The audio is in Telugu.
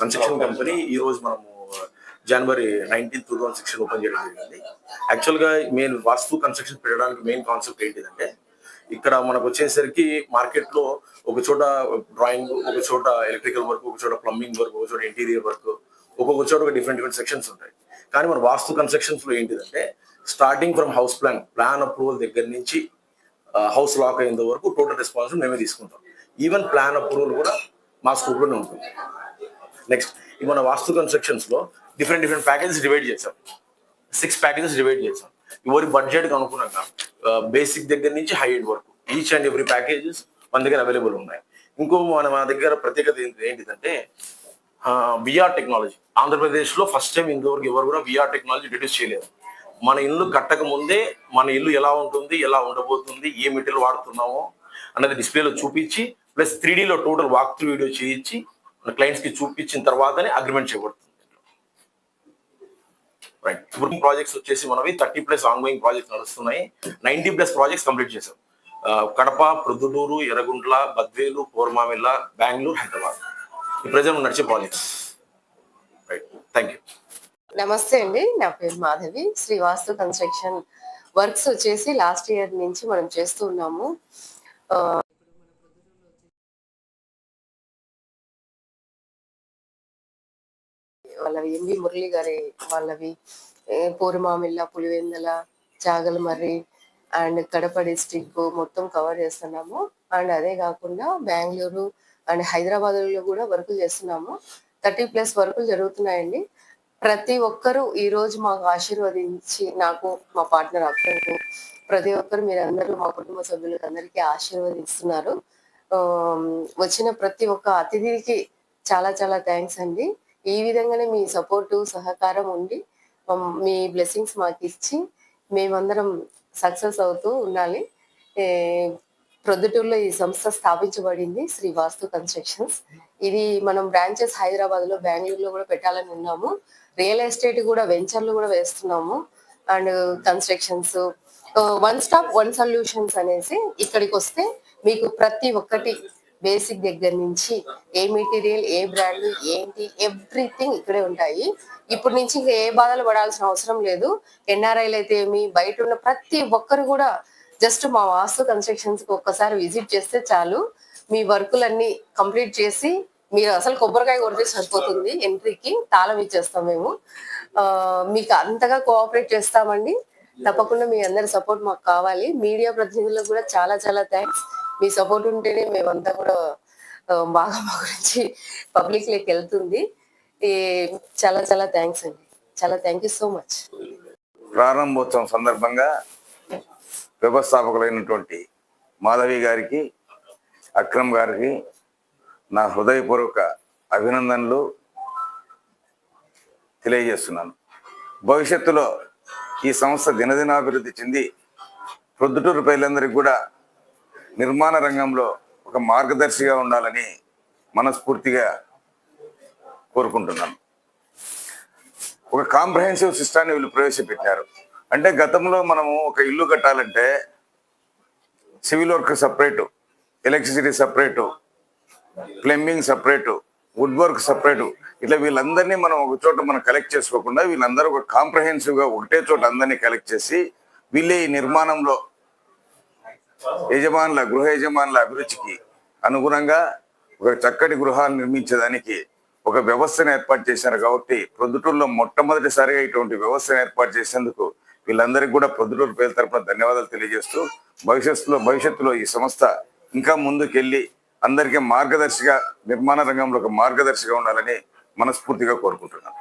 కన్స్ట్రక్షన్ కంపెనీ ఈ రోజు మనము జనవరి 19, 2016 ఓపెన్ చేయడం జరిగింది. యాక్చువల్గా మెయిన్ వాస్తు కన్స్ట్రక్షన్ పెట్టడానికి మెయిన్ కాన్సెప్ట్ ఏంటిదంటే, ఇక్కడ మనకు వచ్చేసరికి మార్కెట్లో ఒక చోట డ్రాయింగ్, ఒక చోట ఎలక్ట్రికల్ వర్క్, ఒక చోట ప్లంబింగ్ వర్క్, ఒక చోట ఇంటీరియర్ వర్క్, ఒక్కొక్క చోట ఒక డిఫరెంట్ సెక్షన్స్ ఉంటాయి. కానీ మన వాస్తు కన్స్ట్రక్షన్స్ లో ఏంటిదంటే, starting from house plan approval దగ్గర నుంచి హౌస్ లాక్ అయ్యేంత వరకు టోటల్ రెస్పాన్స్ మేమే తీసుకుంటాం. ఈవెన్ ప్లాన్ అప్రూవల్ కూడా మా స్కూప్ లోనే ఉంటుంది. నెక్స్ట్ మన వాస్తు కన్స్ట్రక్షన్స్ లో డిఫరెంట్ ప్యాకేజెస్ డివైడ్ చేసాం. 6 ప్యాకేజెస్ డివైడ్ చేసాం. ఎవరి బడ్జెట్ కి అనుగుణంగా బేసిక్ దగ్గర నుంచి హై ఎండ్ వరకు ఈచ్ అండ్ ఎవ్రీ ప్యాకేజెస్ మన దగ్గర అవైలబుల్ ఉన్నాయి. ఇంకో మన దగ్గర ప్రత్యేకత ఏంటిదంటే విఆర్ టెక్నాలజీ. ఆంధ్రప్రదేశ్ లో ఫస్ట్ టైం ఇంతవరకు ఎవరు కూడా విఆర్ టెక్నాలజీ ఇంట్రడ్యూస్ చేయలేదు. మన ఇల్లు కట్టక ముందే మన ఇల్లు ఎలా ఉంటుంది, ఎలా ఉండబోతుంది, ఏ మెటీరియల్ వాడుతున్నామో అన్నది డిస్ప్లేలో చూపించి ప్లస్ 3D లో టోటల్ వాక్ త్రూ వీడియో చేయించి మన క్లయింట్స్ కి చూపించిన తర్వాతనే అగ్రిమెంట్ చేయబడుతుంది. రైట్. ఇప్పుడు ప్రాజెక్ట్స్ వచ్చేసి మనవి 30+ ఆన్గోయింగ్ ప్రాజెక్ట్స్ నడుస్తున్నాయి. 90+ ప్రాజెక్ట్స్ కంప్లీట్ చేసాం. కడప, ప్రొద్దుటూరు, ఎర్రగుంట్ల, బద్వేలు, పోర్మామిల్ల, బెంగళూరు, హైదరాబాద్ ఈ ప్రజెంట్ నడిచే ప్రాజెక్ట్స్. రైట్. Thank you. నమస్తే అండి, నా పేరు మాధవి. శ్రీవాస్తు కన్స్ట్రక్షన్ వర్క్స్ వచ్చేసి లాస్ట్ ఇయర్ నుంచి మనం చేస్తూ ఉన్నాము. వాళ్ళవి ఎంవి మురళి గారి వాళ్ళవి పోరుమామిల్ల, పులివెందల, చాగలమర్రి అండ్ కడప డిస్ట్రిక్ట్ మొత్తం కవర్ చేస్తున్నాము. అండ్ అదే కాకుండా బెంగళూరు అండ్ హైదరాబాద్ లో కూడా వర్కులు చేస్తున్నాము. 30+ వర్కులు జరుగుతున్నాయండి. ప్రతి ఒక్కరూ ఈ రోజు మాకు ఆశీర్వదించి, నాకు మా పార్ట్నర్ అక్కకు ప్రతి ఒక్కరు మీరందరూ మా కుటుంబ సభ్యులకు అందరికీ ఆశీర్వదిస్తున్నారు. వచ్చిన ప్రతి ఒక్క అతిథికి చాలా థ్యాంక్స్ అండి. ఈ విధంగానే మీ సపోర్టు సహకారం ఉండి మీ బ్లెస్సింగ్స్ మాకు ఇచ్చి మేమందరం సక్సెస్ అవుతూ ఉండాలి. ప్రొద్దుటూరులో ఈ సంస్థ స్థాపించబడింది శ్రీ వాస్తు కన్స్ట్రక్షన్స్. ఇది మనం బ్రాంచెస్ హైదరాబాద్ లో, బెంగళూరులో కూడా పెట్టాలని ఉన్నాము. రియల్ ఎస్టేట్ కూడా వెంచర్లు కూడా వేస్తున్నాము. And constructions one stop one solutions అనేసి ఇక్కడికి వస్తే మీకు ప్రతి ఒక్కటి బేసిక్ దగ్గర నుంచి ఏ మెటీరియల్, ఏ బ్రాండ్, ఏంటి ఎవ్రీథింగ్ ఇక్కడే ఉంటాయి. ఇప్పుడు నుంచి ఇంకా ఏ బాధలు పడాల్సిన అవసరం లేదు. ఎన్ఆర్ఐలు అయితే ఏమి, బయట ఉన్న ప్రతి ఒక్కరు కూడా జస్ట్ మా వాస్తు కన్స్ట్రక్షన్స్ కి ఒక్కసారి విజిట్ చేస్తే చాలు, మీ వర్కులన్నీ కంప్లీట్ చేసి మీరు అసలు కొబ్బరికాయ కొడితే సరిపోతుంది. ఎంట్రీకి తాళం ఇచ్చేస్తాం మేము. మీకు అంతగా కోఆపరేట్ చేస్తామండి. తప్పకుండా మీ అందరి సపోర్ట్ మాకు కావాలి. మీడియా ప్రతినిధులకు కూడా చాలా థ్యాంక్స్. మీ సపోర్ట్ ఉంటేనే మేమంతా కూడా బాగా మా గురించి పబ్లిక్ లోకి వెళ్తుంది. చాలా థ్యాంక్స్ అండి. Thank you so much. ప్రారంభోత్సవం సందర్భంగా వ్యవస్థాపకులైనటువంటి మాధవి గారికి, అక్రమ్ గారికి నా హృదయపూర్వక అభినందనలు తెలియజేస్తున్నాను. భవిష్యత్తులో ఈ సంస్థ దినదినాభివృద్ధి చెంది ప్రొద్దుటూరు ప్రజలందరికీ కూడా నిర్మాణ రంగంలో ఒక మార్గదర్శిగా ఉండాలని మనస్ఫూర్తిగా కోరుకుంటున్నాను. ఒక కాంప్రహెన్సివ్ సిస్టాన్ని వీళ్ళు ప్రవేశపెట్టారు. అంటే గతంలో మనము ఒక ఇల్లు కట్టాలంటే civil work separate, electricity separate, plumbing separate, wood work separate, ఇట్లా వీళ్ళందరినీ మనం ఒక చోట మనం కలెక్ట్ చేసుకోకుండా వీళ్ళందరూ ఒక కాంప్రహెన్సివ్గా ఒకటే చోట అందరినీ కలెక్ట్ చేసి వీళ్ళే ఈ నిర్మాణంలో గృహ యజమానుల అభిరుచికి అనుగుణంగా ఒక చక్కటి గృహాలు నిర్మించడానికి ఒక వ్యవస్థను ఏర్పాటు చేశారు. కాబట్టి ప్రొద్దుటూరులో మొట్టమొదటిసారిగా ఇటువంటి వ్యవస్థను ఏర్పాటు చేసేందుకు వీళ్ళందరికీ కూడా ప్రొద్దుటూరు పేరు తరపున ధన్యవాదాలు తెలియజేస్తూ భవిష్యత్తులో ఈ సంస్థ ఇంకా ముందుకెళ్ళి అందరికీ మార్గదర్శిగా, నిర్మాణ రంగంలో ఒక మార్గదర్శిగా ఉండాలని మనస్ఫూర్తిగా కోరుకుంటున్నాను.